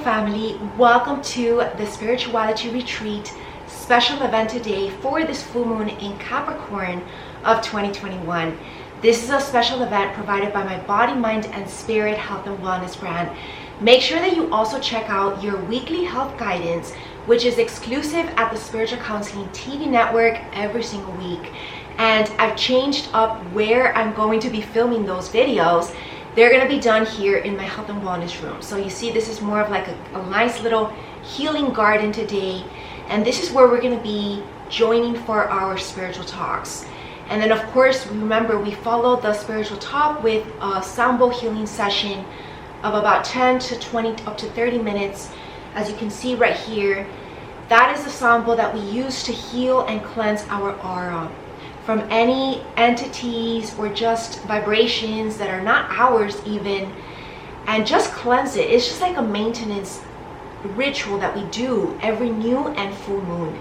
family, welcome to the spirituality retreat special event today for this full moon in Capricorn of 2021. This is a special event provided by my body, mind and spirit health and wellness brand. Make sure that you also check out your weekly health guidance, which is exclusive at the Spiritual Counseling TV network every single week. And I've changed up where I'm going to be filming those videos. They're going to be done here in my health and wellness room. So you see, this is more of like a nice little healing garden today. And this is where we're going to be joining for our spiritual talks. And then of course, remember, we follow the spiritual talk with a sound bowl healing session of about 10 to 20 up to 30 minutes. As you can see right here, that is the sound bowl that we use to heal and cleanse our aura from any entities or just vibrations that are not ours even, and just cleanse it. It's just like a maintenance ritual that we do every new and full moon.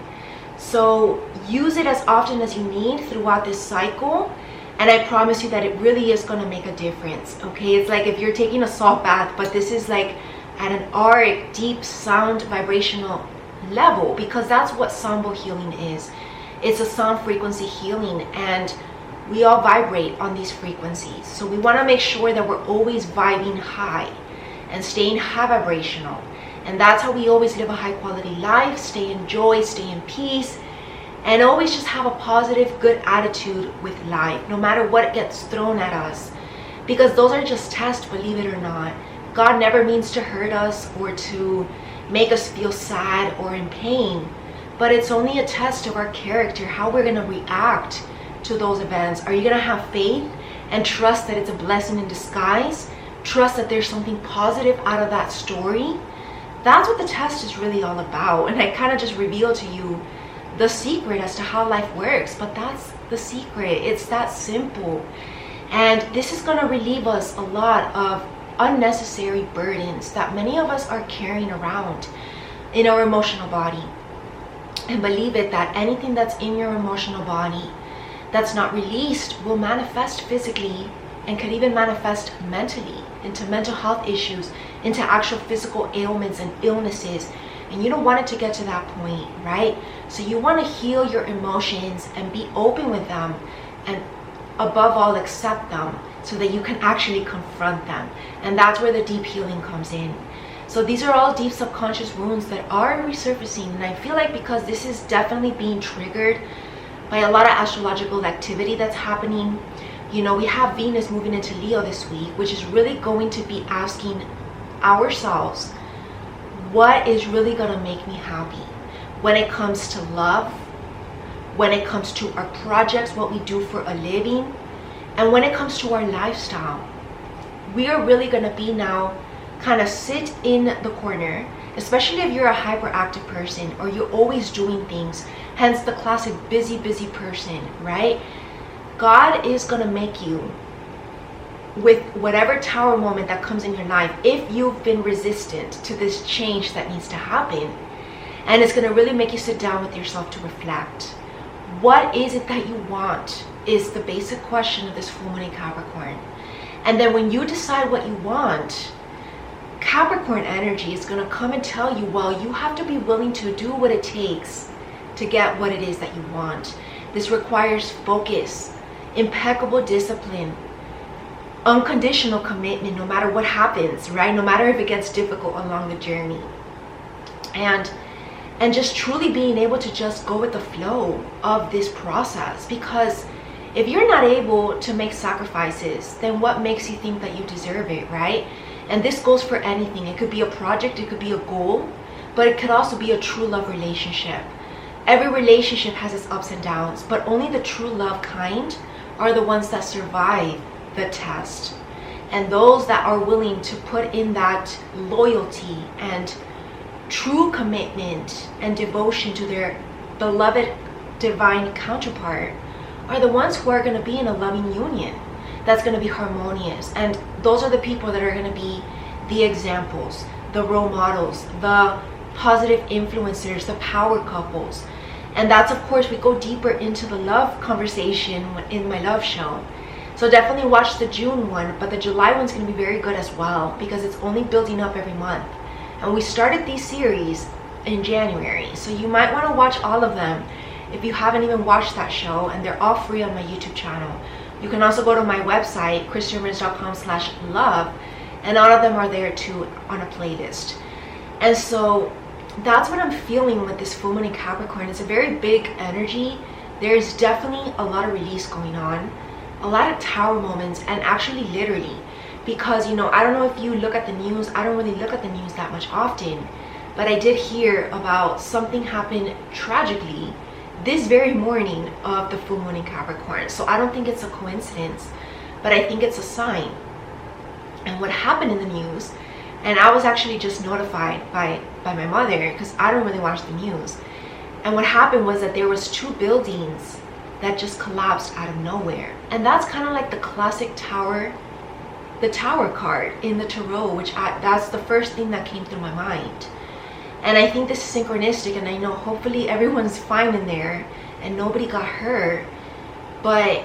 So use it as often as you need throughout this cycle, and I promise you that it really is going to make a difference. Okay, it's like if you're taking a salt bath, but this is like at an auric, deep sound vibrational level, because that's what sound bowl healing is. It's a sound frequency healing, and we all vibrate on these frequencies. So we want to make sure that we're always vibing high and staying high vibrational. And that's how we always live a high quality life, stay in joy, stay in peace, and always just have a positive, good attitude with life, no matter what gets thrown at us. Because those are just tests, believe it or not. God never means to hurt us or to make us feel sad or in pain. But it's only a test of our character, how we're going to react to those events. Are you going to have faith and trust that it's a blessing in disguise? Trust that there's something positive out of that story? That's what the test is really all about. And I kind of just revealed to you the secret as to how life works. But that's the secret. It's that simple. And this is going to relieve us a lot of unnecessary burdens that many of us are carrying around in our emotional body. And believe it, that anything that's in your emotional body that's not released will manifest physically and could even manifest mentally into mental health issues, into actual physical ailments and illnesses. And you don't want it to get to that point, right? So you want to heal your emotions and be open with them, and above all, accept them so that you can actually confront them. And that's where the deep healing comes in. So these are all deep subconscious wounds that are resurfacing, and I feel like because this is definitely being triggered by a lot of astrological activity that's happening. You know, we have Venus moving into Leo this week, which is really going to be asking ourselves, what is really going to make me happy when it comes to love, when it comes to our projects, what we do for a living, and when it comes to our lifestyle. We are really going to be now kind of sit in the corner, especially if you're a hyperactive person or you're always doing things, hence the classic busy person, right? God is going to make you, with whatever tower moment that comes in your life, if you've been resistant to this change that needs to happen, and it's going to really make you sit down with yourself to reflect. What is it that you want is the basic question of this full moon in Capricorn. And then when you decide what you want, Capricorn energy is going to come and tell you, well, you have to be willing to do what it takes to get what it is that you want. This requires focus, impeccable discipline, unconditional commitment, no matter what happens, right? No matter if it gets difficult along the journey. And just truly being able to just go with the flow of this process. Because if you're not able to make sacrifices, then what makes you think that you deserve it, right? And this goes for anything. It could be a project, it could be a goal, but it could also be a true love relationship. Every relationship has its ups and downs, but only the true love kind are the ones that survive the test. And those that are willing to put in that loyalty and true commitment and devotion to their beloved divine counterpart are the ones who are going to be in a loving union that's going to be harmonious. And those are the people that are going to be the examples, the role models, the positive influencers, the power couples. And that's, of course, we go deeper into the love conversation in my love show. So definitely watch the June one, but the July one's going to be very good as well, because it's only building up every month. And we started these series in January. So you might want to watch all of them if you haven't even watched that show, and they're all free on my YouTube channel. You can also go to my website, christianrins.com/love, and all of them are there too on a playlist. And so that's what I'm feeling with this full moon in Capricorn. It's a very big energy. There's definitely a lot of release going on, a lot of tower moments, and actually literally, because I don't know if you look at the news. I don't really look at the news that much often, but I did hear about something happen tragically this very morning of the full moon in Capricorn. So I don't think it's a coincidence, but I think it's a sign. And what happened in the news, and I was actually just notified by my mother, because I don't really watch the news. And what happened was that there was 2 buildings that just collapsed out of nowhere. And that's kind of like the classic tower, the tower card in the tarot, which that's the first thing that came through my mind. And I think this is synchronistic, and I know hopefully everyone's fine in there and nobody got hurt. But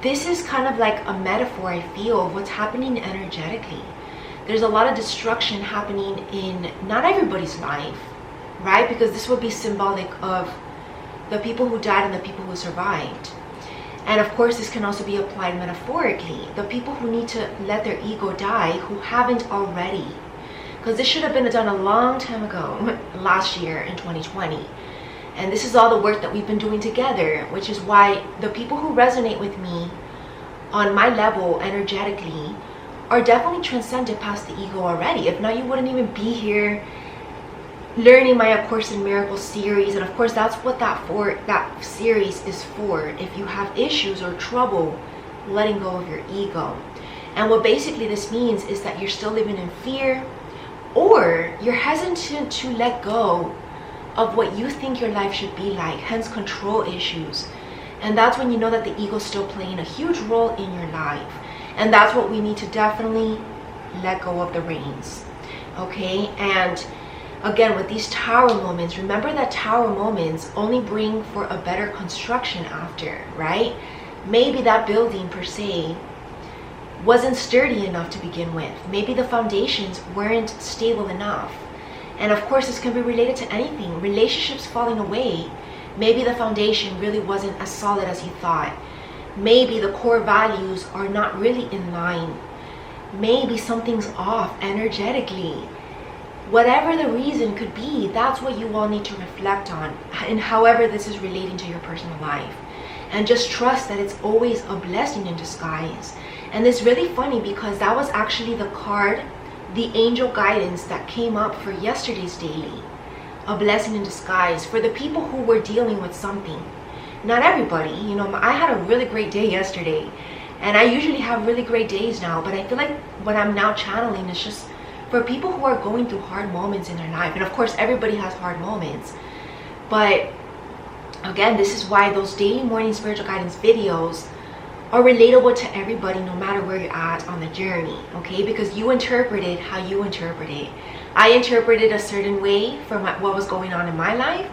this is kind of like a metaphor, I feel, of what's happening energetically. There's a lot of destruction happening in not everybody's life, right? Because this would be symbolic of the people who died and the people who survived. And of course, this can also be applied metaphorically. The people who need to let their ego die, who haven't already. Because this should have been done a long time ago, last year in 2020. And this is all the work that we've been doing together, which is why the people who resonate with me on my level energetically are definitely transcended past the ego already. If not, you wouldn't even be here learning my A Course in Miracles series. And of course, that's what that series is for. If you have issues or trouble letting go of your ego. And what basically this means is that you're still living in fear, or you're hesitant to let go of what you think your life should be like, hence control issues. And that's when you know that the ego is still playing a huge role in your life. And that's what we need to definitely let go of the reins. Okay? And again, with these tower moments, remember that tower moments only bring for a better construction after, right? Maybe that building per se wasn't sturdy enough to begin with. Maybe the foundations weren't stable enough. And of course, this can be related to anything. Relationships falling away. Maybe the foundation really wasn't as solid as you thought. Maybe the core values are not really in line. Maybe something's off energetically. Whatever the reason could be, that's what you all need to reflect on, and however this is relating to your personal life. And just trust that it's always a blessing in disguise. And it's really funny because that was actually the card, the angel guidance that came up for yesterday's daily. A blessing in disguise for the people who were dealing with something. Not everybody, I had a really great day yesterday. And I usually have really great days now, but I feel like what I'm now channeling is just for people who are going through hard moments in their life. And of course, everybody has hard moments. But again, this is why those daily morning spiritual guidance videos are relatable to everybody, no matter where you're at on the journey, okay? Because you interpret it how you interpret it. I interpreted a certain way for what was going on in my life,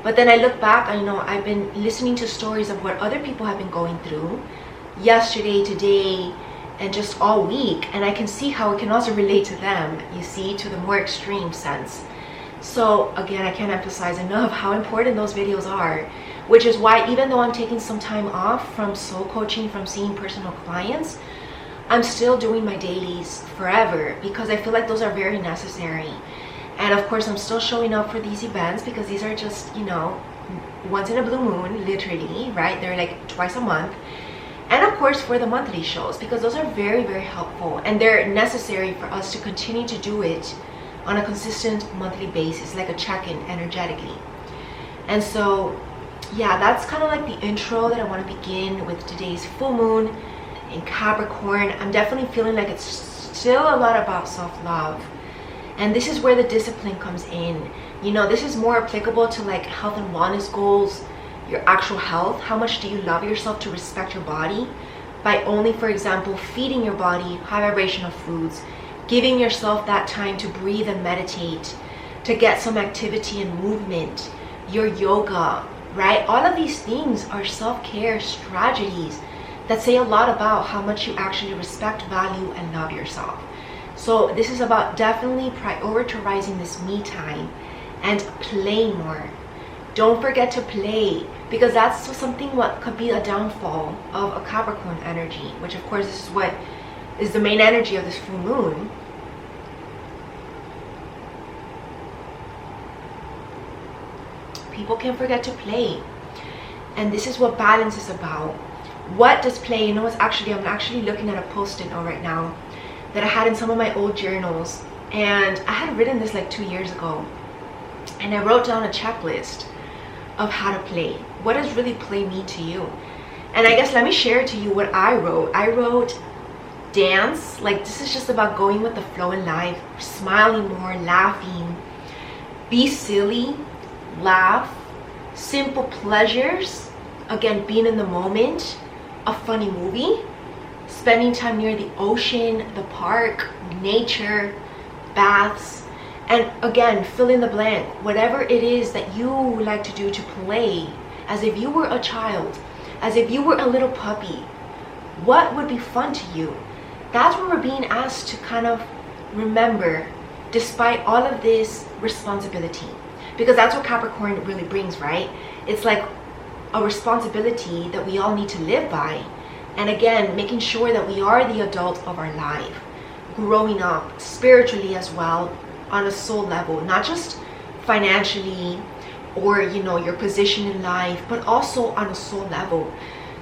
but then I look back, I've been listening to stories of what other people have been going through yesterday, today, and just all week, and I can see how it can also relate to them, you see, to the more extreme sense. So again, I can't emphasize enough how important those videos are, which is why even though I'm taking some time off from soul coaching, from seeing personal clients, I'm still doing my dailies forever, because I feel like those are very necessary. And of course, I'm still showing up for these events, because these are just, once in a blue moon, literally, right? They're like twice a month. And of course, for the monthly shows, because those are very, very helpful, and they're necessary for us to continue to do it on a consistent monthly basis, like a check-in energetically. And so yeah, that's kind of like the intro that I want to begin with today's full moon in Capricorn. I'm definitely feeling like it's still a lot about self-love, and this is where the discipline comes in. This is more applicable to like health and wellness goals, your actual health. How much do you love yourself to respect your body by only, for example, feeding your body high vibrational foods, giving yourself that time to breathe and meditate, to get some activity and movement, your yoga, right? All of these things are self-care strategies that say a lot about how much you actually respect, value, and love yourself. So this is about definitely prioritizing this me time and play more. Don't forget to play, because that's something what could be a downfall of a Capricorn energy, which of course this is what is the main energy of this full moon. People can forget to play, and this is what balance is about. What does play, you know, I'm actually looking at a post-it note right now that I had in some of my old journals, and I had written this like 2 years ago, and I wrote down a checklist of how to play. What does really play mean to you? And I guess let me share to you what I wrote. I wrote dance, like this is just about going with the flow in life, smiling more, laughing, be silly, laugh, simple pleasures, again, being in the moment, a funny movie, spending time near the ocean, the park, nature, baths, and again, fill in the blank. Whatever it is that you like to do to play, as if you were a child, as if you were a little puppy, what would be fun to you? That's what we're being asked to kind of remember, despite all of this responsibility. Because that's what Capricorn really brings, right? It's like a responsibility that we all need to live by. And again, making sure that we are the adult of our life, growing up spiritually as well, on a soul level, not just financially or, you know, your position in life, but also on a soul level.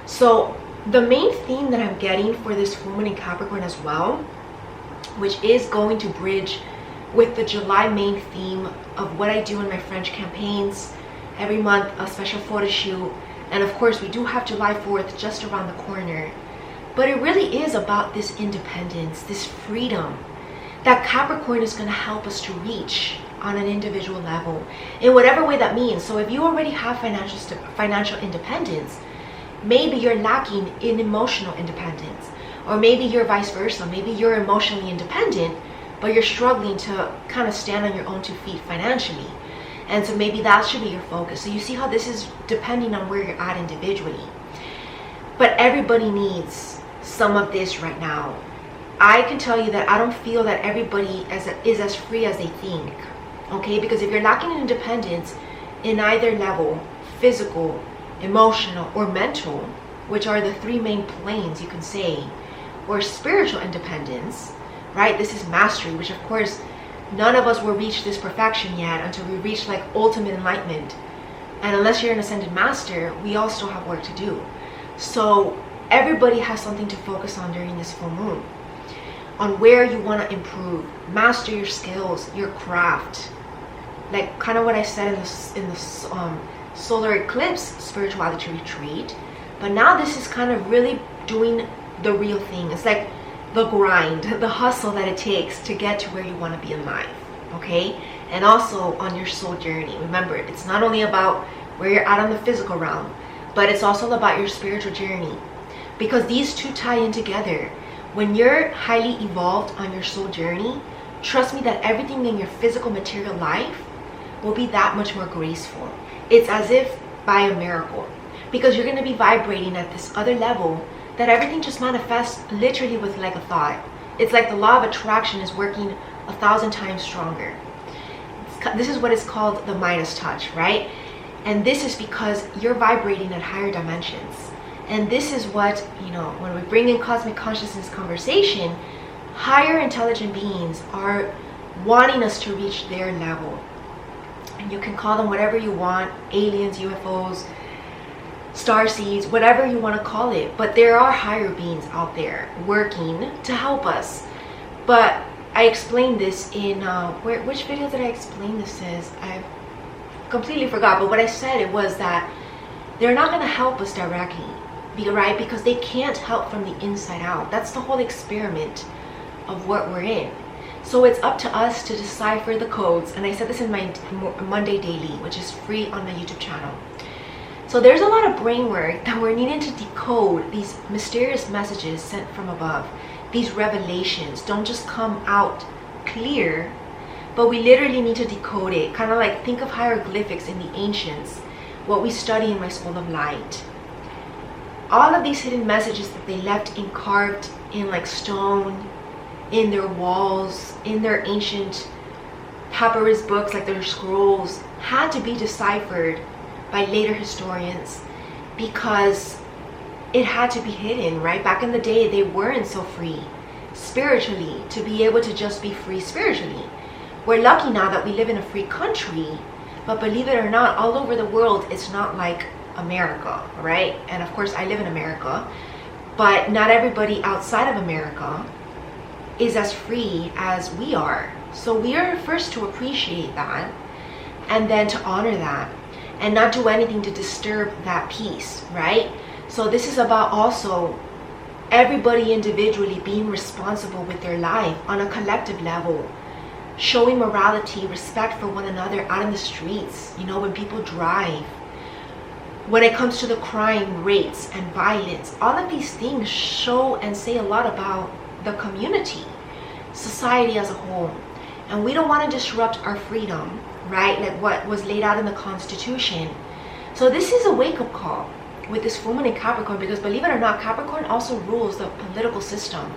So the main theme that I'm getting for this full moon in Capricorn as well, which is going to bridge with the July main theme of what I do in my French campaigns, every month a special photo shoot, and of course we do have July 4th just around the corner. But it really is about this independence, this freedom that Capricorn is going to help us to reach on an individual level in whatever way that means. So if you already have financial independence, maybe you're lacking in emotional independence, or maybe you're vice versa. Maybe you're emotionally independent, but you're struggling to kind of stand on your own 2 feet financially. And so maybe that should be your focus. So you see how this is depending on where you're at individually. But everybody needs some of this right now. I can tell you that I don't feel that everybody is as free as they think. Okay, because if you're lacking in independence in either level, physical, emotional, or mental, which are the 3 main planes you can say, or spiritual independence, right? This is mastery, which of course none of us will reach this perfection yet until we reach like ultimate enlightenment. And unless you're an ascended master, we all still have work to do. So everybody has something to focus on during this full moon, on where you want to improve, master your skills, your craft, like kind of what I said in the solar eclipse spirituality retreat. But now this is kind of really doing the real thing. It's like the grind, the hustle that it takes to get to where you want to be in life, okay? And also on your soul journey. Remember, it's not only about where you're at on the physical realm, but it's also about your spiritual journey, because these two tie in together. When you're highly evolved on your soul journey, trust me that everything in your physical material life will be that much more graceful. It's as if by a miracle, because you're going to be vibrating at this other level that everything just manifests literally with like a thought. It's like the law of attraction is working 1,000 times stronger. This is what is called the Midas touch, right? And this is because you're vibrating at higher dimensions. And this is what, you know, when we bring in cosmic consciousness conversation, higher intelligent beings are wanting us to reach their level. And you can call them whatever you want, aliens, UFOs, starseeds, whatever you want to call it. But there are higher beings out there working to help us. But I explained this in, which video did I explain this as? I completely forgot. But what I said, it was that they're not going to help us directly, right? Because they can't help from the inside out. That's the whole experiment of what we're in. So it's up to us to decipher the codes. And I said this in my Monday Daily, which is free on my YouTube channel. So there's a lot of brain work that we're needing to decode these mysterious messages sent from above. These revelations don't just come out clear, but we literally need to decode it. Kind of like think of hieroglyphics in the ancients, what we study in my School of Light. All of these hidden messages that they left carved in like stone, in their walls, in their ancient papyrus books, like their scrolls, had to be deciphered by later historians because it had to be hidden, right? Back in the day, they weren't so free spiritually to be able to just be free spiritually. We're lucky now that we live in a free country, but believe it or not, all over the world, it's not like America, right? And of course, I live in America, but not everybody outside of America is as free as we are. So we are first to appreciate that, and then to honor that, and not do anything to disturb that peace, right? So this is about also everybody individually being responsible with their life on a collective level, showing morality, respect for one another out in the streets, you know, when people drive. When it comes to the crime rates and violence, all of these things show and say a lot about the community, society as a whole. And we don't want to disrupt our freedom, right? Like what was laid out in the Constitution. So this is a wake-up call with this full moon in Capricorn, because believe it or not, Capricorn also rules the political system.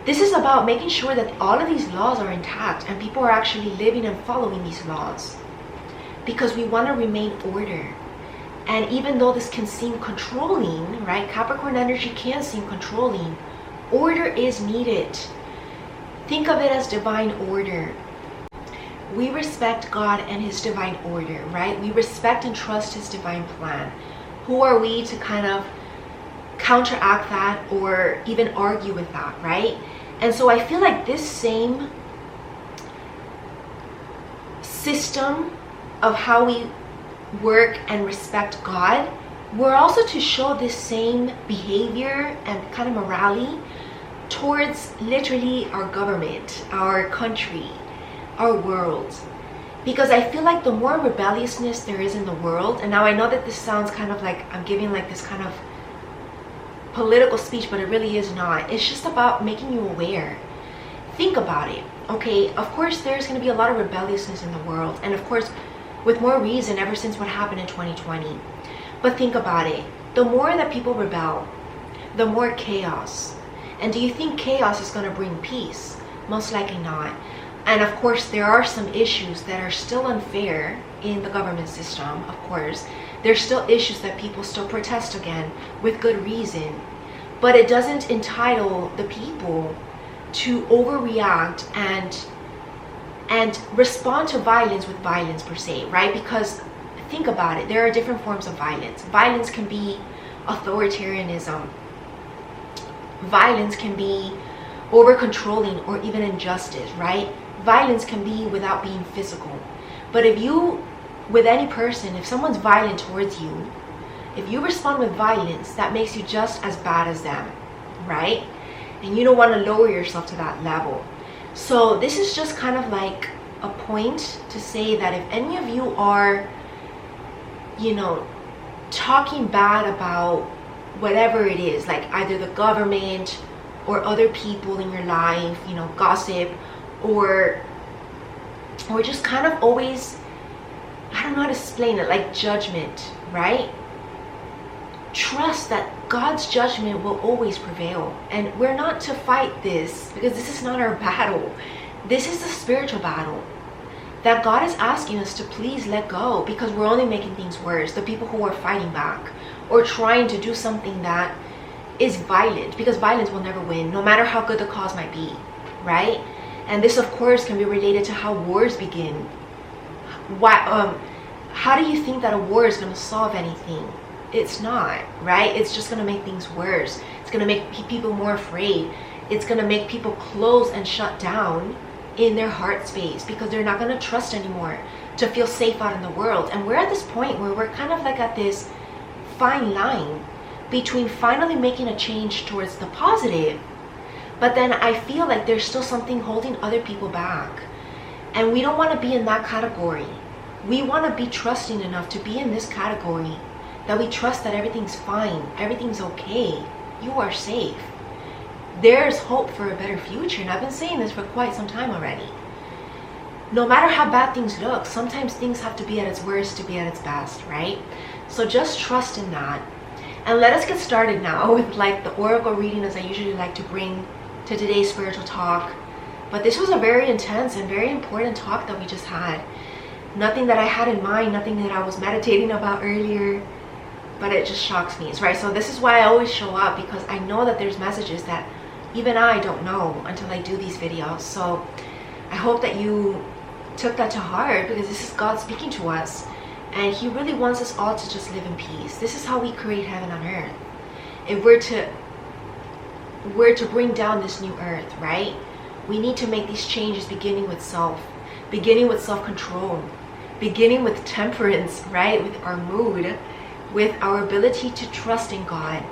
This is about making sure that all of these laws are intact and people are actually living and following these laws, because we want to remain order. And even though this can seem controlling, right? Capricorn energy can seem controlling. Order is needed. Think of it as divine order. We respect God and his divine order, right? We respect and trust his divine plan. Who are we to kind of counteract that or even argue with that, right? And so I feel like this same system of how we work and respect God, we're also to show this same behavior and kind of morality towards literally our government, our country, our world. Because I feel like the more rebelliousness there is in the world, and now I know that this sounds kind of like I'm giving like this kind of political speech, but it really is not. It's just about making you aware. Think about it. Okay, of course there's going to be a lot of rebelliousness in the world, and of course with more reason ever since what happened in 2020. But think about it. The more that people rebel, the more chaos. And do you think chaos is going to bring peace? Most likely not. And of course, there are some issues that are still unfair in the government system, of course. There's still issues that people still protest again with good reason. But it doesn't entitle the people to overreact and respond to violence with violence per se, right? Because think about it, there are different forms of violence. Violence can be authoritarianism. Violence can be over-controlling or even injustice, right? Violence can be without being physical. But if you, with any person, if someone's violent towards you, if you respond with violence, that makes you just as bad as them, right? And you don't want to lower yourself to that level. So this is just kind of like a point to say that if any of you are, you know, talking bad about whatever it is, like either the government or other people in your life, you know, gossip, or just kind of always, I don't know how to explain it, like judgment, right? Trust that God's judgment will always prevail. And we're not to fight this, because this is not our battle. This is the spiritual battle that God is asking us to please let go, because we're only making things worse. The people who are fighting back or trying to do something that is violent, because violence will never win, no matter how good the cause might be, right? And this, of course, can be related to how wars begin. Why? How do you think that a war is going to solve anything? It's not, right? It's just going to make things worse. It's going to make people more afraid. It's going to make people close and shut down in their heart space, because they're not going to trust anymore to feel safe out in the world. And we're at this point where we're kind of like at this fine line between finally making a change towards the positive, but then I feel like there's still something holding other people back. And we don't want to be in that category. We want to be trusting enough to be in this category that we trust that everything's fine, everything's okay, you are safe. There's hope for a better future, and I've been saying this for quite some time already. No matter how bad things look, sometimes things have to be at its worst to be at its best, right? So just trust in that. And let us get started now with like the oracle reading, as I usually like to bring to today's spiritual talk. But this was a very intense and very important talk that we just had. Nothing that I had in mind, nothing that I was meditating about earlier, but it just shocks me, right? So this is why I always show up, because I know that there's messages that even I don't know until I do these videos. So I hope that you took that to heart, because this is God speaking to us, and He really wants us all to just live in peace. This is how we create heaven on earth. If we're to bring down this new earth, right? We need to make these changes, beginning with self-control, beginning with temperance, right? With our mood, with our ability to trust in God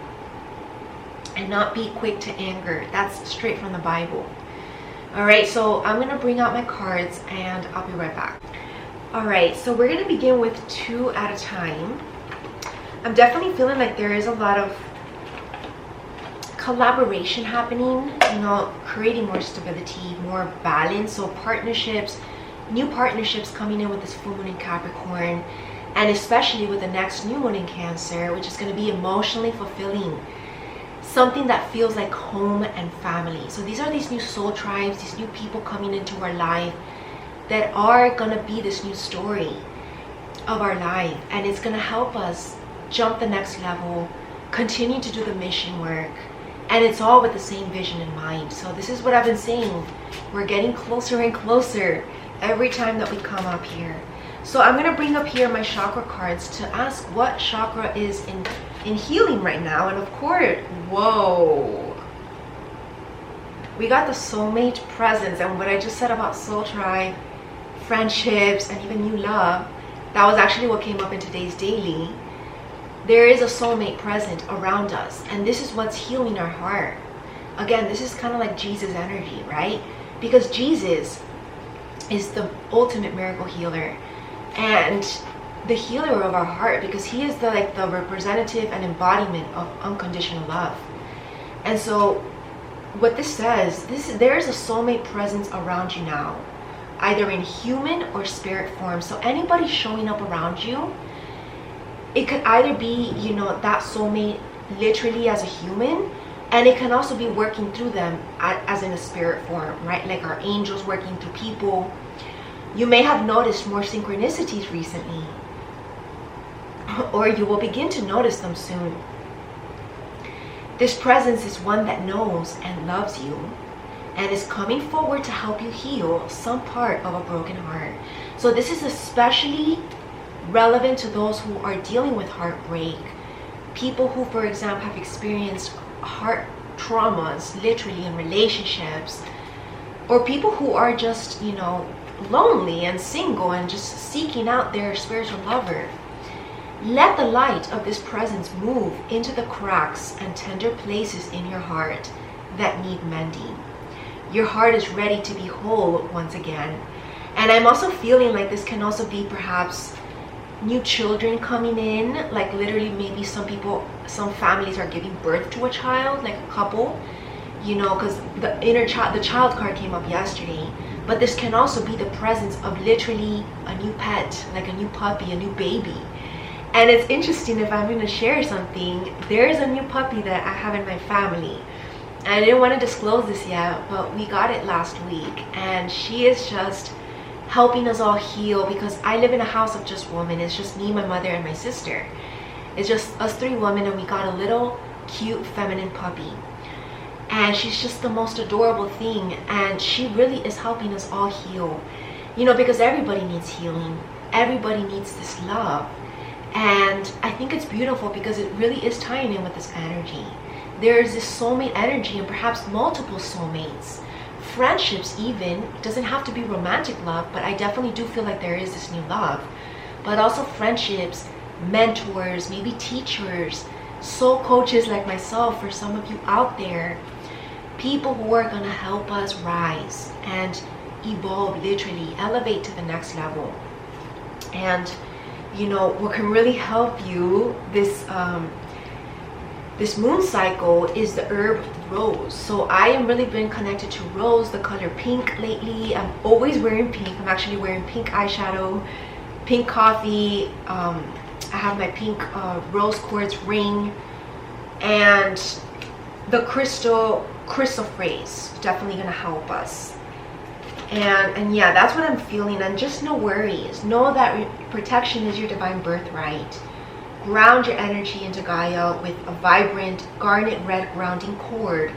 and not be quick to anger. That's straight from the Bible. All right, so I'm gonna bring out my cards and I'll be right back. All right, so we're gonna begin with 2 at a time. I'm definitely feeling like there is a lot of collaboration happening, you know, creating more stability, more balance. So partnerships, new partnerships coming in with this full moon in Capricorn, and especially with the next new moon in Cancer, which is going to be emotionally fulfilling, something that feels like home and family. So these are these new soul tribes, these new people coming into our life that are going to be this new story of our life, and it's going to help us jump the next level, continue to do the mission work. And it's all with the same vision in mind. So this is what I've been saying. We're getting closer and closer every time that we come up here. So I'm going to bring up here my chakra cards to ask what chakra is in healing right now. And of course, whoa. We got the soulmate presence. And what I just said about soul tribe, friendships, and even new love, that was actually what came up in today's daily. There is a soulmate present around us, and this is what's healing our heart. Again, this is kind of like Jesus energy, right? Because Jesus is the ultimate miracle healer and the healer of our heart, because He is the representative and embodiment of unconditional love. And so what this says, there is a soulmate presence around you now, either in human or spirit form. So anybody showing up around you, it could either be, you know, that soulmate literally as a human, and it can also be working through them as in a spirit form, right? Like our angels working through people. You may have noticed more synchronicities recently, or you will begin to notice them soon. This presence is one that knows and loves you and is coming forward to help you heal some part of a broken heart. So this is especially relevant to those who are dealing with heartbreak, people who, for example, have experienced heart traumas, literally in relationships, or people who are just, you know, lonely and single and just seeking out their spiritual lover. Let the light of this presence move into the cracks and tender places in your heart that need mending. Your heart is ready to be whole once again. And I'm also feeling like this can also be perhaps new children coming in, like literally maybe some families are giving birth to a child, like a couple, you know, because the child card came up yesterday. But this can also be the presence of literally a new pet, like a new puppy, a new baby. And it's interesting, if I'm going to share something, there is a new puppy that I have in my family. And I didn't want to disclose this yet, but we got it last week, and she is just helping us all heal, because I live in a house of just women. It's just me, my mother, and my sister. It's just us 3 women, and we got a little cute feminine puppy, and she's just the most adorable thing, and she really is helping us all heal, you know, because everybody needs healing, everybody needs this love. And I think it's beautiful because it really is tying in with this energy. There's this soulmate energy, and perhaps multiple soulmates, friendships even. It doesn't have to be romantic love, but I definitely do feel like there is this new love. But also friendships, mentors, maybe teachers, soul coaches like myself, for some of you out there, people who are going to help us rise and evolve, literally elevate to the next level. And you know what can really help you this moon cycle is the herb rose. So I am really been connected to rose, the color pink, lately. I'm always wearing pink. I'm actually wearing pink eyeshadow, pink coffee. I have my pink rose quartz ring, and the crystal phrase definitely gonna help us. And yeah, that's what I'm feeling. And just no worries. Know that protection is your divine birthright. Ground your energy into Gaia with a vibrant garnet red grounding cord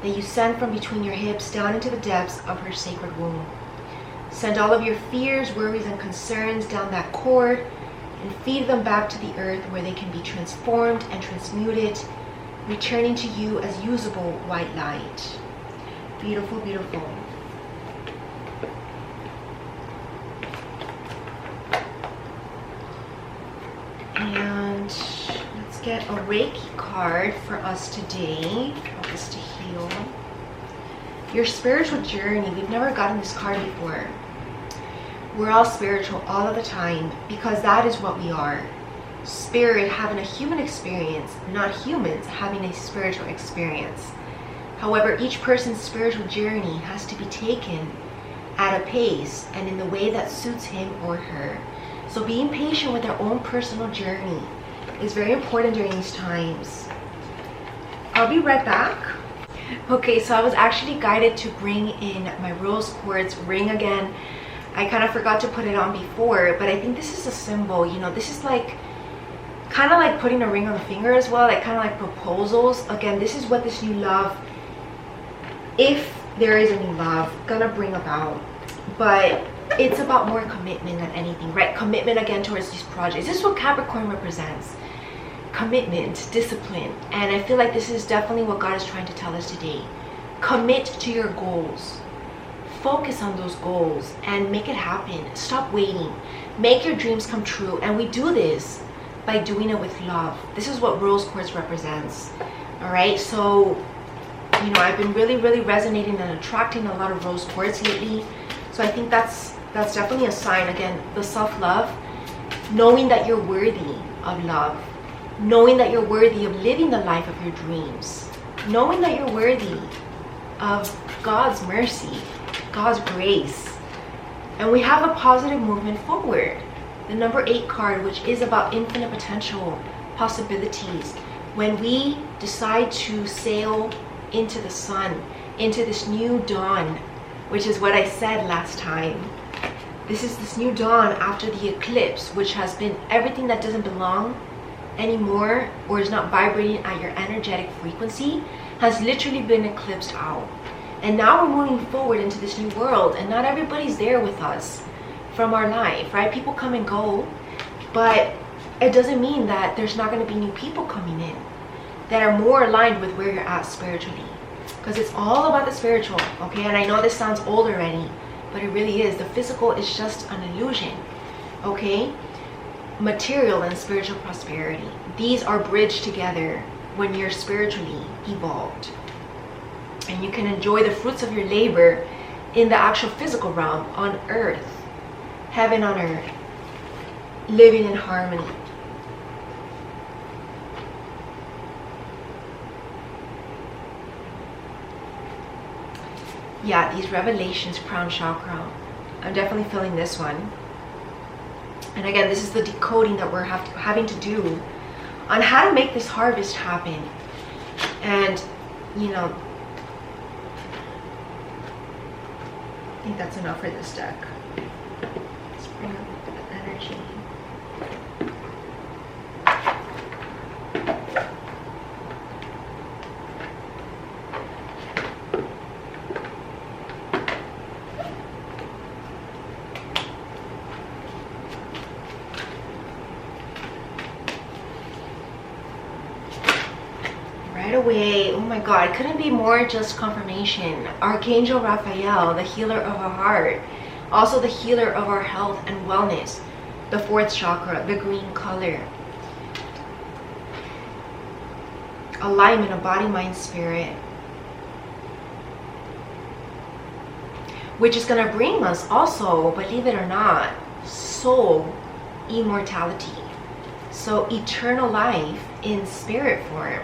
that you send from between your hips down into the depths of her sacred womb. Send all of your fears, worries, and concerns down that cord and feed them back to the earth where they can be transformed and transmuted, returning to you as usable white light. Beautiful, beautiful. And let's get a Reiki card for us today. Help us to heal. Your spiritual journey. We've never gotten this card before. We're all spiritual all of the time because that is what we are. Spirit having a human experience, not humans having a spiritual experience. However, each person's spiritual journey has to be taken at a pace and in the way that suits him or her. So being patient with our own personal journey is very important during these times. I'll be right back. Okay, so I was actually guided to bring in my rose quartz ring again. I kind of forgot to put it on before, but I think this is a symbol. You know, this is like kind of like putting a ring on the finger as well, like kind of like proposals. Again, this is what this new love, if there is a new love, gonna bring about. But it's about more commitment than anything, right? Commitment again towards these projects. This is what Capricorn represents. Commitment, discipline. And I feel like this is definitely what God is trying to tell us today. Commit to your goals. Focus on those goals and make it happen. Stop waiting. Make your dreams come true. And we do this by doing it with love. This is what rose quartz represents. All right, so you know, I've been really resonating and attracting a lot of rose quartz lately. So I think that's definitely a sign. Again, the self-love, knowing that you're worthy of love, knowing that you're worthy of living the life of your dreams, knowing that you're worthy of God's mercy, God's grace. And we have a positive movement forward. The number 8 card, which is about infinite potential, possibilities. When we decide to sail into the sun, into this new dawn, which is what I said last time. This is this new dawn after the eclipse, which has been everything that doesn't belong anymore or is not vibrating at your energetic frequency has literally been eclipsed out. And now we're moving forward into this new world, and not everybody's there with us from our life, right? People come and go, but it doesn't mean that there's not going to be new people coming in that are more aligned with where you're at spiritually, because it's all about the spiritual. Okay, and I know this sounds old already, but it really is. The physical is just an illusion. Okay, material and spiritual prosperity, these are bridged together when you're spiritually evolved, and you can enjoy the fruits of your labor in the actual physical realm on earth, heaven on earth, living in harmony. Yeah, these revelations, crown chakra, I'm definitely feeling this one. And again, this is the decoding that we're having to do on how to make this harvest happen. And you know, I think that's enough for this deck. Let's bring up the energy. Right away, oh my God, it couldn't be more just confirmation. Archangel Raphael, the healer of our heart, also the healer of our health and wellness, the 4th chakra, the green color. Alignment of body, mind, spirit, which is going to bring us also, believe it or not, soul immortality. So eternal life in spirit form.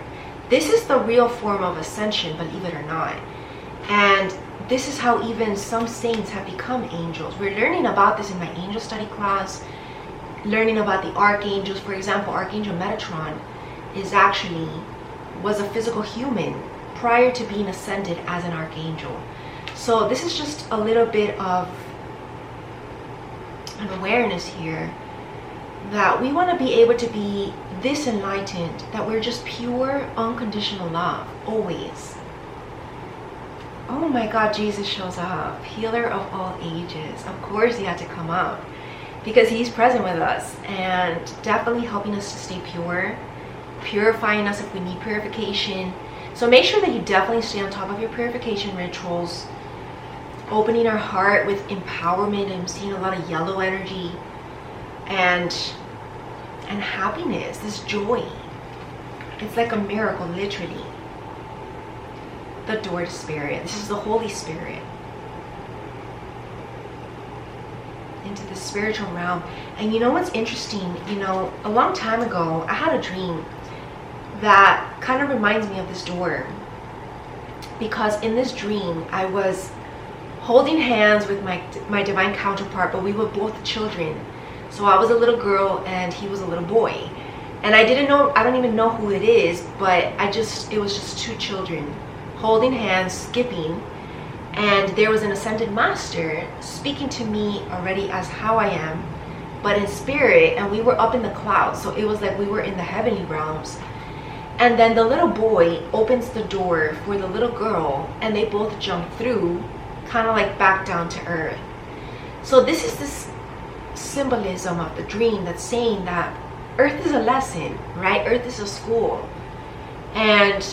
This is the real form of ascension, believe it or not. And this is how even some saints have become angels. We're learning about this in my angel study class, learning about the archangels. For example, Archangel Metatron was a physical human prior to being ascended as an archangel. So this is just a little bit of an awareness here that we want to be able to be this enlightened, that we're just pure unconditional love always. Oh my God, Jesus shows up, healer of all ages. Of course he had to come up because he's present with us and definitely helping us to stay pure, purifying us if we need purification. So make sure that you definitely stay on top of your purification rituals, opening our heart with empowerment. I'm seeing a lot of yellow energy and happiness, this joy. It's like a miracle, literally. The door to spirit. This is the Holy Spirit into the spiritual realm. And you know what's interesting? You know, a long time ago, I had a dream that kind of reminds me of this door, because in this dream, I was holding hands with my divine counterpart, but we were both children. So I was a little girl and he was a little boy. And I don't even know who it is, but it was just two children holding hands, skipping, and there was an ascended master speaking to me already as how I am, but in spirit, and we were up in the clouds, so it was like we were in the heavenly realms. And then the little boy opens the door for the little girl, and they both jump through, kind of like back down to earth. So this is this symbolism of the dream that's saying that earth is a lesson, right? Earth is a school. And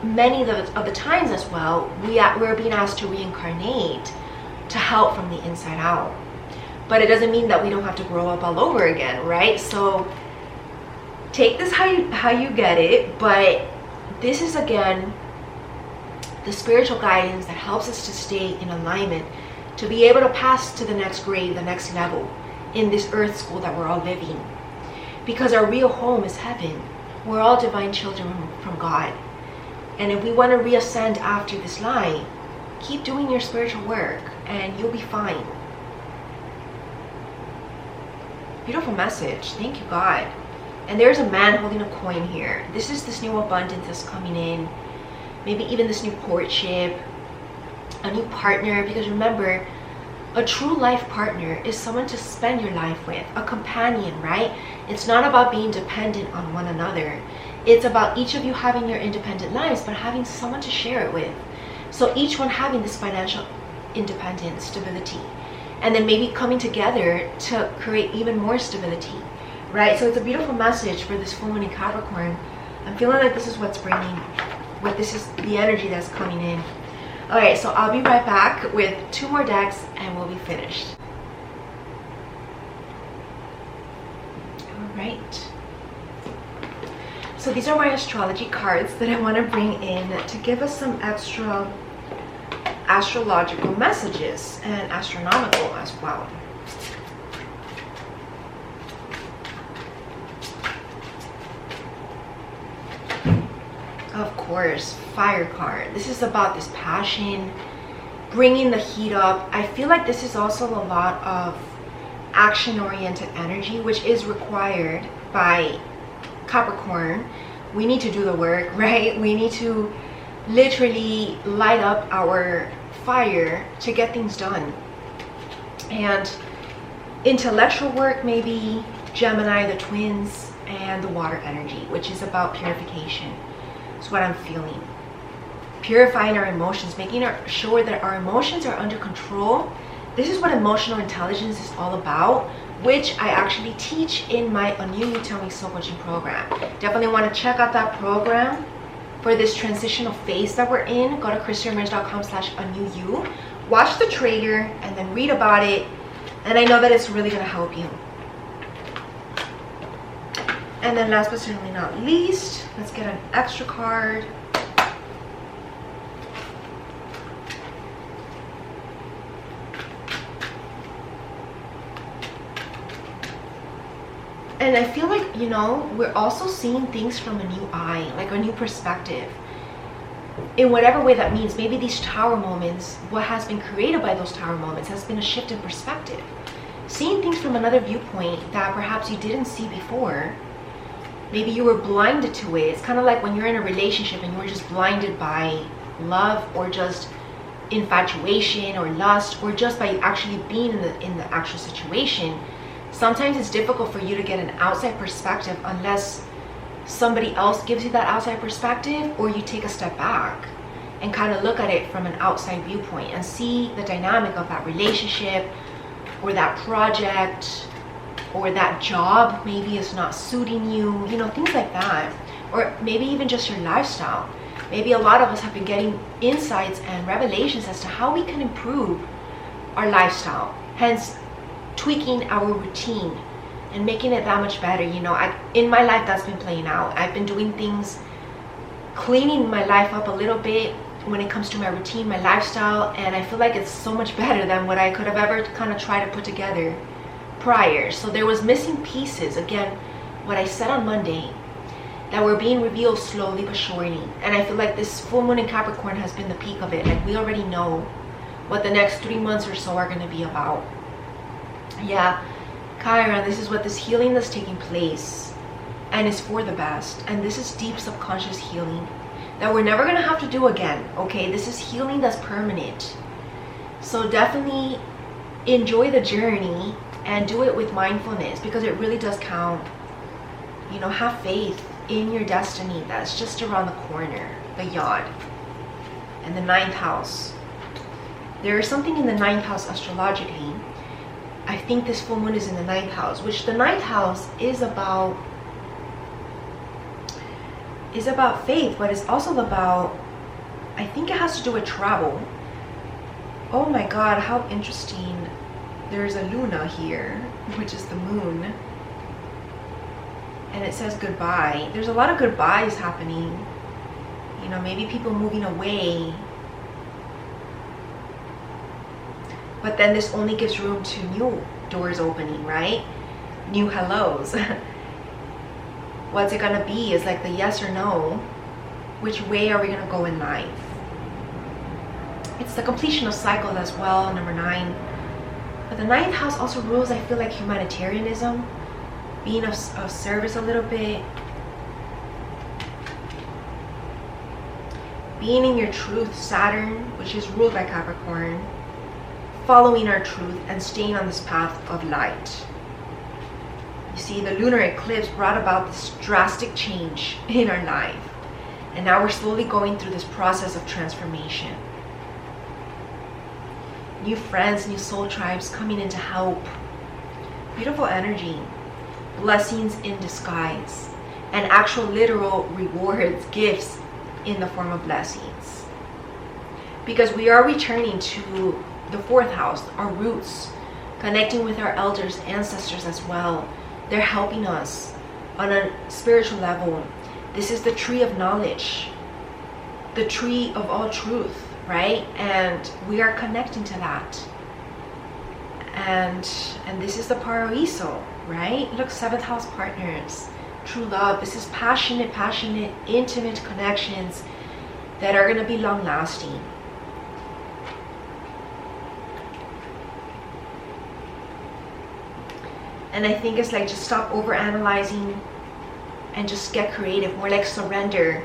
many of the times as well, we're being asked to reincarnate to help from the inside out. But it doesn't mean that we don't have to grow up all over again, right? So take this how you get it, but this is again the spiritual guidance that helps us to stay in alignment, to be able to pass to the next grade, the next level in this earth school that we're all living. Because our real home is heaven. We're all divine children from God. And if we want to reascend after this life, keep doing your spiritual work and you'll be fine. Beautiful message. Thank you, God. And there's a man holding a coin here. This is this new abundance that's coming in. Maybe even this new courtship, a new partner. Because remember, a true life partner is someone to spend your life with, a companion, right? It's not about being dependent on one another. It's about each of you having your independent lives, but having someone to share it with. So each one having this financial independence, stability, and then maybe coming together to create even more stability, right? So it's a beautiful message for this full moon in Capricorn. I'm feeling like this is what's bringing, this is the energy that's coming in. All right, so I'll be right back with 2 more decks and we'll be finished. All right. So these are my astrology cards that I want to bring in to give us some extra astrological messages and astronomical as well. Of course, fire card. This is about this passion, bringing the heat up. I feel like this is also a lot of action-oriented energy, which is required by Capricorn. We need to do the work, right? We need to literally light up our fire to get things done. And intellectual work, maybe Gemini, the twins, and the water energy, which is about purification. That's what I'm feeling. Purifying our emotions, making sure that our emotions are under control. This is what emotional intelligence is all about, which I actually teach in my A New You Tell Me Soul Coaching program. Definitely want to check out that program for this transitional phase that we're in. Go to christianramirez.com/anewYou. Watch the trailer and then read about it. And I know that it's really going to help you. And then last but certainly not least, let's get an extra card. And I feel like, you know, we're also seeing things from a new eye, like a new perspective. In whatever way that means. Maybe these tower moments, what has been created by those tower moments has been a shift in perspective. Seeing things from another viewpoint that perhaps you didn't see before. Maybe you were blinded to it. It's kind of like when you're in a relationship and you're just blinded by love, or just infatuation or lust, or just by actually being in the actual situation. Sometimes it's difficult for you to get an outside perspective unless somebody else gives you that outside perspective, or you take a step back and kind of look at it from an outside viewpoint and see the dynamic of that relationship, or that project, or that job maybe is not suiting you, you know, things like that. Or maybe even just your lifestyle. Maybe a lot of us have been getting insights and revelations as to how we can improve our lifestyle, hence tweaking our routine and making it that much better. You know, in my life, that's been playing out. I've been doing things, cleaning my life up a little bit when it comes to my routine, my lifestyle, and I feel like it's so much better than what I could have ever kind of tried to put together prior. So there was missing pieces, again, what I said on Monday, that were being revealed slowly but surely. And I feel like this full moon in Capricorn has been the peak of it. Like, we already know what the next 3 months or so are going to be about. Yeah, Chiron, this is what this healing that's taking place, and it's for the best. And this is deep subconscious healing that we're never going to have to do again, okay? This is healing that's permanent. So definitely enjoy the journey and do it with mindfulness, because it really does count. You know, have faith in your destiny that's just around the corner, the yod. And the 9th house. There is something in the 9th house astrologically. I think this full moon is in the 9th house, which the 9th house is about faith, but it's also about, I think it has to do with travel. Oh my god, how interesting. There's a Luna here, which is the moon, and it says goodbye. There's a lot of goodbyes happening, you know, maybe people moving away, but then this only gives room to new doors opening, right? New hellos. What's it gonna be is like the yes or no. Which way are we gonna go in life? It's the completion of cycles as well, number 9. But the 9th house also rules, I feel like, humanitarianism, being of service a little bit, being in your truth, Saturn, which is ruled by Capricorn, following our truth and staying on this path of light. You see, the lunar eclipse brought about this drastic change in our life, and now we're slowly going through this process of transformation. New friends, new soul tribes coming in to help. Beautiful energy. Blessings in disguise. And actual literal rewards, gifts in the form of blessings. Because we are returning to the 4th house, our roots, connecting with our elders, ancestors as well. They're helping us on a spiritual level. This is the tree of knowledge, the tree of all truth, right? And we are connecting to that. And this is the Paraíso, right? Look, 7th house partners, true love. This is passionate, intimate connections that are going to be long lasting. And I think it's like, just stop over analyzing and just get creative. More like surrender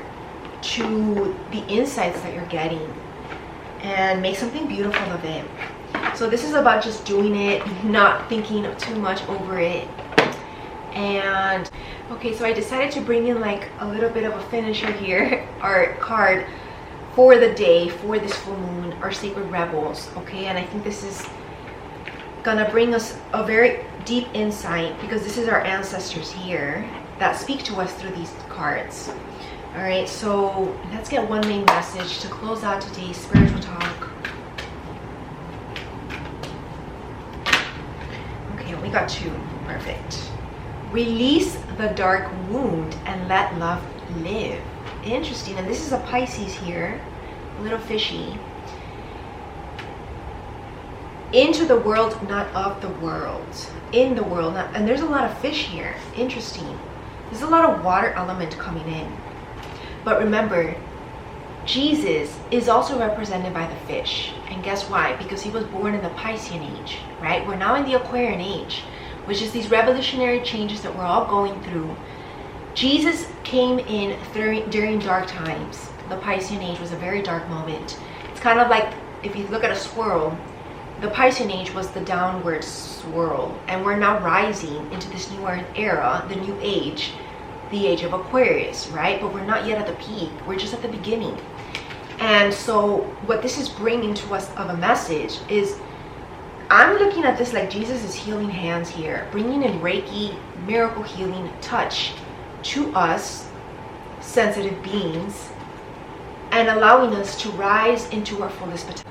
to the insights that you're getting and make something beautiful of it. So this is about just doing it, not thinking too much over it. And okay, so I decided to bring in like a little bit of a finisher here, our card for the day, for this full moon, our sacred rebels. Okay, and I think this is gonna bring us a very deep insight, because this is our ancestors here that speak to us through these cards. All right, so let's get one main message to close out today's spiritual talk. Okay, we got 2. Perfect. Release the dark wound and let love live. Interesting. And this is a Pisces here, a little fishy. Into the world, not of the world. In the world, not, and there's a lot of fish here. Interesting. There's a lot of water element coming in. But remember, Jesus is also represented by the fish. And guess why? Because he was born in the Piscean age, right? We're now in the Aquarian age, which is these revolutionary changes that we're all going through. Jesus came in during dark times. The Piscean age was a very dark moment. It's kind of like if you look at a swirl, the Piscean age was the downward swirl, and we're now rising into this new earth era, the new age, the age of Aquarius, right? But we're not yet at the peak. We're just at the beginning. And so what this is bringing to us of a message is, I'm looking at this like Jesus' healing hands here, bringing in Reiki, miracle healing touch to us sensitive beings, and allowing us to rise into our fullest potential.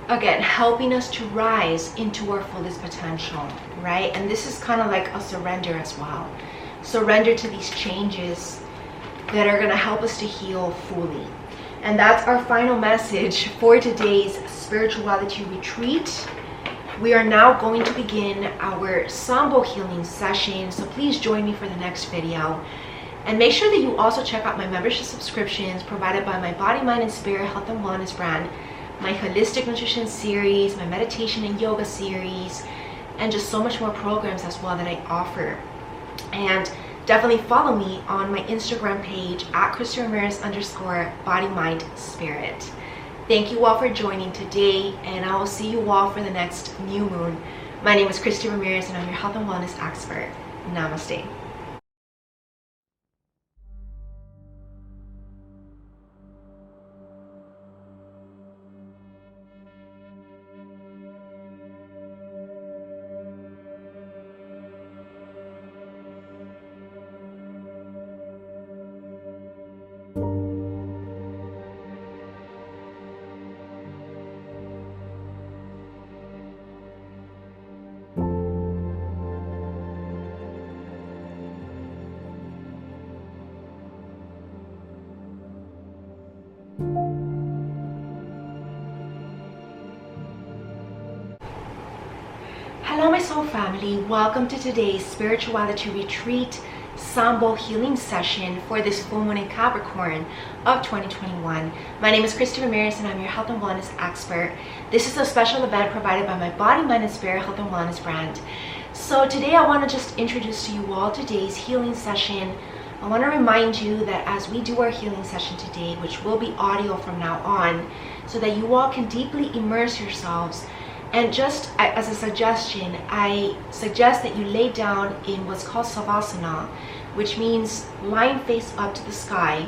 Again, helping us to rise into our fullest potential, right? And this is kind of like a surrender as well. Surrender to these changes that are going to help us to heal fully. And that's our final message for today's spirituality retreat. We are now going to begin our Sambo healing session, so please join me for the next video. And make sure that you also check out my membership subscriptions provided by my Body, Mind, and Spirit Health and Wellness brand, my Holistic Nutrition series, my Meditation and Yoga series, and just so much more programs as well that I offer. And definitely follow me on my Instagram page at @Christy_Ramirez_Body, Mind, Spirit. Thank you all for joining today, and I will see you all for the next new moon. My name is Christy Ramirez, and I'm your health and wellness expert. Namaste. Hello my soul family, welcome to today's spirituality retreat Sambo healing session for this full moon in Capricorn of 2021. My name is Christy Ramirez, and I'm your health and wellness expert. This is a special event provided by my Body, Mind, and Spirit Health and Wellness brand. So today I want to just introduce to you all today's healing session. I want to remind you that as we do our healing session today, which will be audio from now on, so that you all can deeply immerse yourselves. And just as a suggestion, I suggest that you lay down in what's called Savasana, which means lying face up to the sky,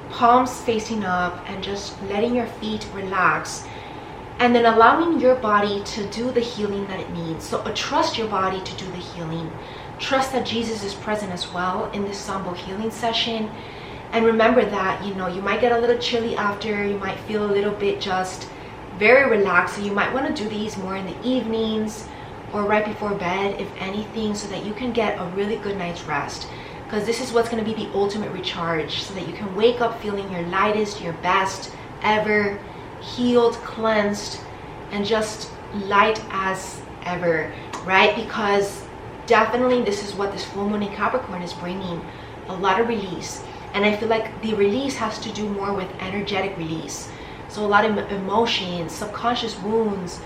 palms facing up, and just letting your feet relax, and then allowing your body to do the healing that it needs. So trust your body to do the healing. Trust that Jesus is present as well in this Sambo healing session. And remember that, you might get a little chilly after, you might feel a little bit just very relaxed, so you might want to do these more in the evenings or right before bed, if anything, so that you can get a really good night's rest, because this is what's going to be the ultimate recharge, so that you can wake up feeling your lightest, your best ever, healed, cleansed, and just light as ever, right? Because definitely this is what this full moon in Capricorn is bringing, a lot of release. And I feel like the release has to do more with energetic release. So a lot of emotions, subconscious wounds,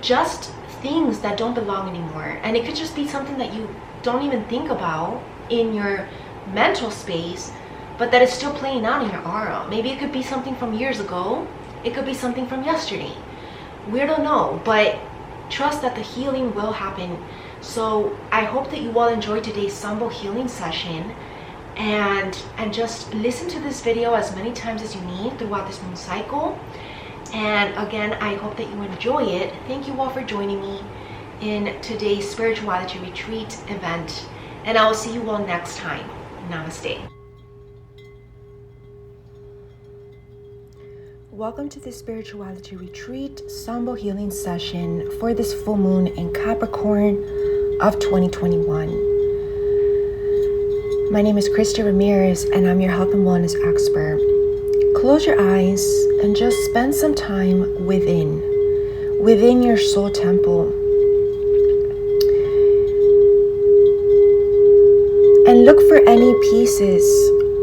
just things that don't belong anymore. And it could just be something that you don't even think about in your mental space, but that is still playing out in your aura. Maybe it could be something from years ago. It could be something from yesterday. We don't know, but trust that the healing will happen. So I hope that you all enjoyed today's Sambo healing session. And just listen to this video as many times as you need throughout this moon cycle. And again, I hope that you enjoy it. Thank you all for joining me in today's spirituality retreat event, and I will see you all next time. Namaste. Welcome to this spirituality retreat Sambo healing session for this full moon in Capricorn of 2021. My name is Christy Ramirez, and I'm your health and wellness expert. Close your eyes and just spend some time within your soul temple. And look for any pieces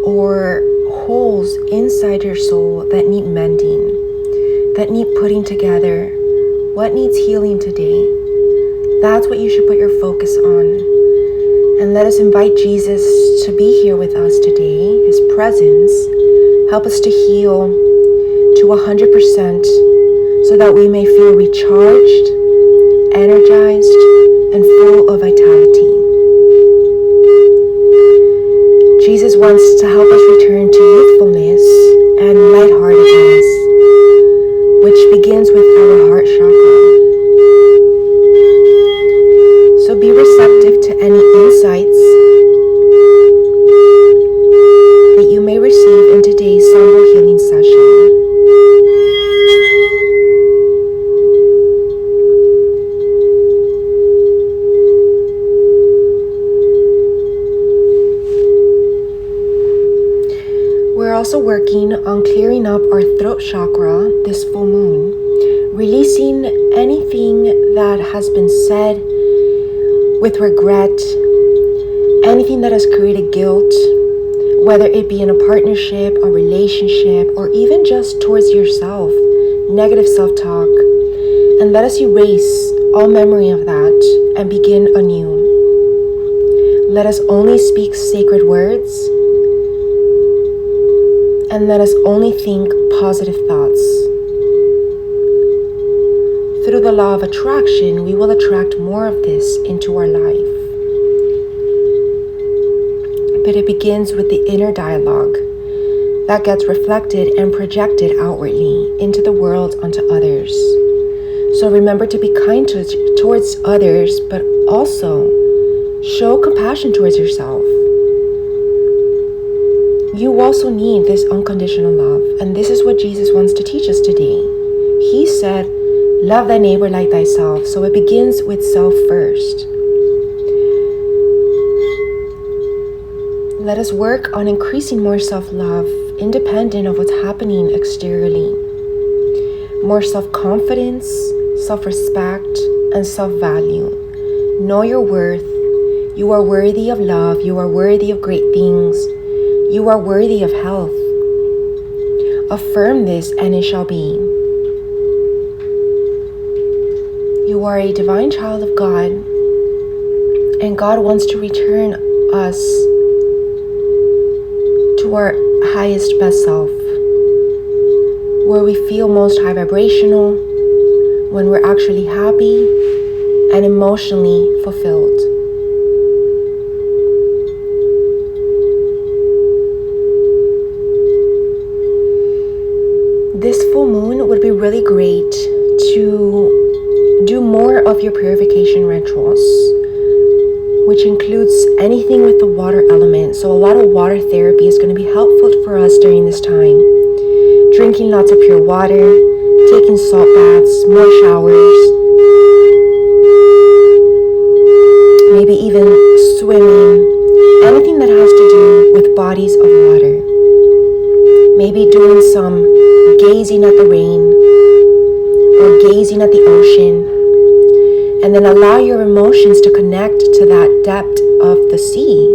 or holes inside your soul that need mending, that need putting together. What needs healing today? That's what you should put your focus on. And let us invite Jesus to be here with us today. His presence help us to heal to 100% so that we may feel recharged, energized, and full of vitality. Jesus wants to help us return to youthfulness and lightheartedness, which begins with our heart chakra. So be receptive to any insights that you may receive in today's Sambal Healing session. We're also working on clearing up our throat chakra this full moon, releasing anything that has been said with regret, anything that has created guilt, whether it be in a partnership, a relationship, or even just towards yourself, negative self-talk. And let us erase all memory of that and begin anew. Let us only speak sacred words, and let us only think positive thoughts. Through the law of attraction, we will attract more of this into our life. But it begins with the inner dialogue that gets reflected and projected outwardly into the world onto others. So remember to be kind towards others, but also show compassion towards yourself. You also need this unconditional love, and this is what Jesus wants to teach us today. He said, love thy neighbor like thyself. So it begins with self first. Let us work on increasing more self-love, independent of what's happening exteriorly. More self-confidence, self-respect, and self-value. Know your worth. You are worthy of love. You are worthy of great things. You are worthy of health. Affirm this and it shall be. You are a divine child of God, and God wants to return us to our highest best self, where we feel most high vibrational, when we're actually happy and emotionally fulfilled. This full moon would be really great to do more of your purification rituals, which includes anything with the water element. So a lot of water therapy is going to be helpful for us during this time. Drinking lots of pure water, taking salt baths, more showers, maybe even swimming, anything that has to do with bodies of water. Maybe doing some gazing at the rain or gazing at the ocean, and then allow your emotions to connect to that depth of the sea,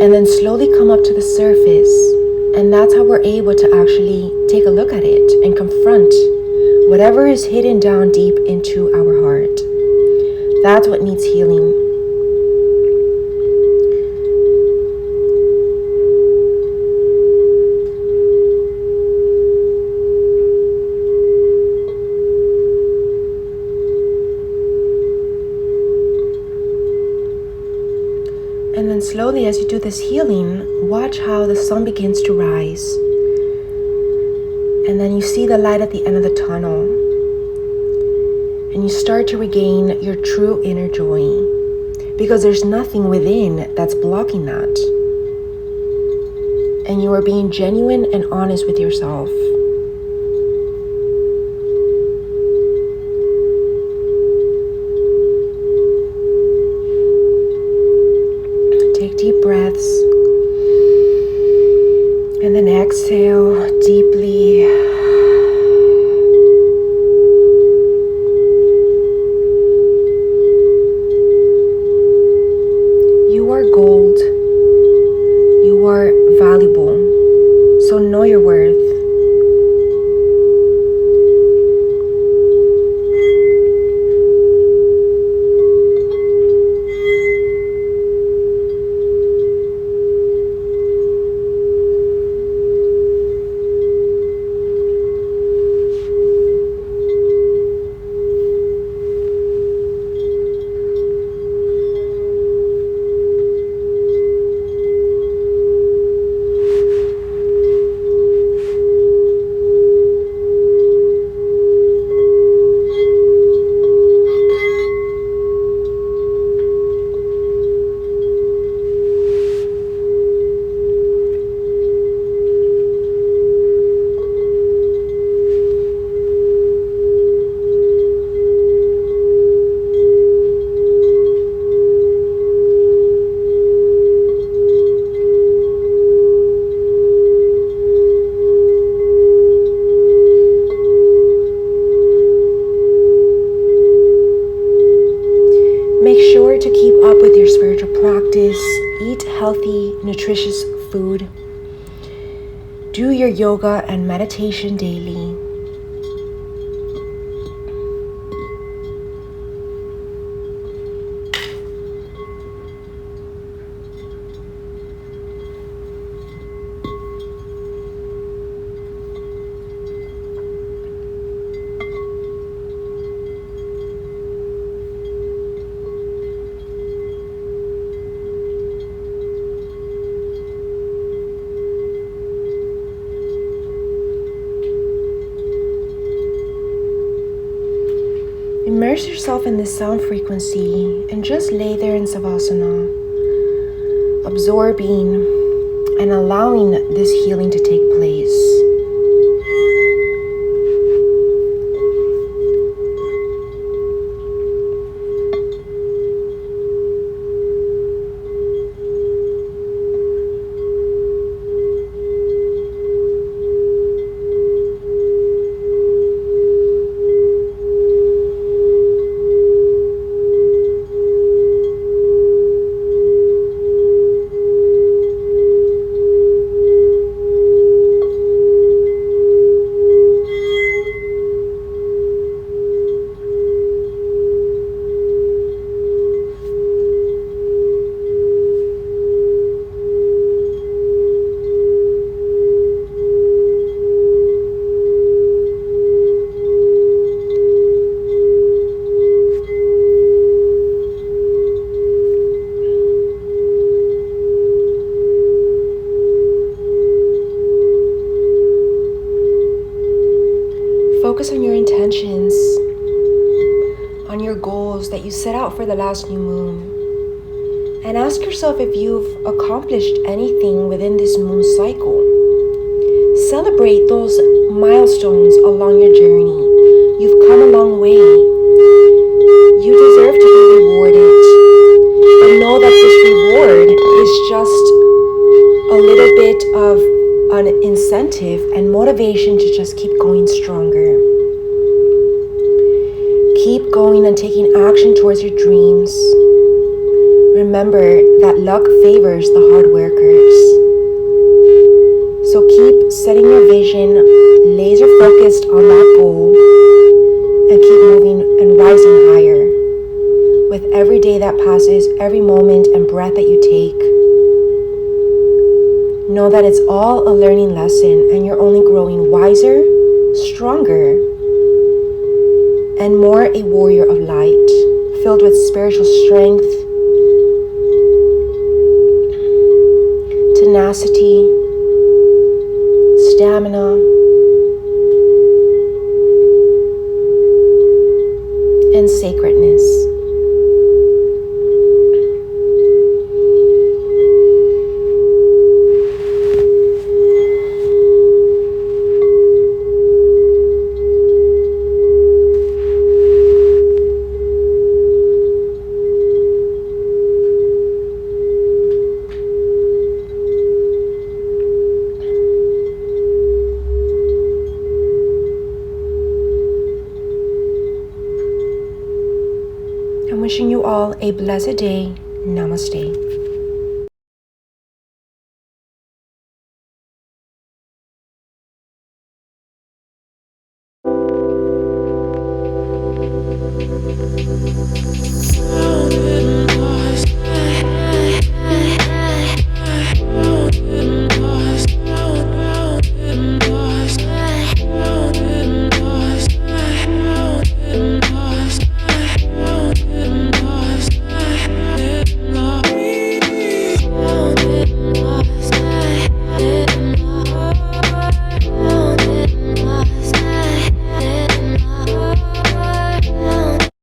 and then slowly come up to the surface. And that's how we're able to actually take a look at it and confront whatever is hidden down deep into our heart. That's what needs healing. And then slowly, as you do this healing, watch how the sun begins to rise. And then you see the light at the end of the tunnel. And you start to regain your true inner joy, because there's nothing within that's blocking that. And you are being genuine and honest with yourself. Take deep breaths, and then exhale deeply. You are gold. You are valuable. So know your worth. healthy, nutritious food. Do your yoga and meditation daily. Immerse yourself in this sound frequency and just lay there in Savasana, absorbing and allowing this healing to take place. Focus on your intentions, on your goals that you set out for the last new moon. And ask yourself if you've accomplished anything within this moon cycle. Celebrate those milestones along your journey. You've come a long way. You deserve to be rewarded. But know that this reward is just a little bit of an incentive and motivation to just keep going stronger. Keep going and taking action towards your dreams. Remember that luck favors the hard workers. So keep setting your vision, laser focused on that goal, and keep moving and rising higher. With every day that passes, every moment and breath that you take, know that it's all a learning lesson and you're only growing wiser, stronger, and more a warrior of light, filled with spiritual strength, tenacity, stamina, and sacredness. I'm wishing you all a blessed day. Namaste.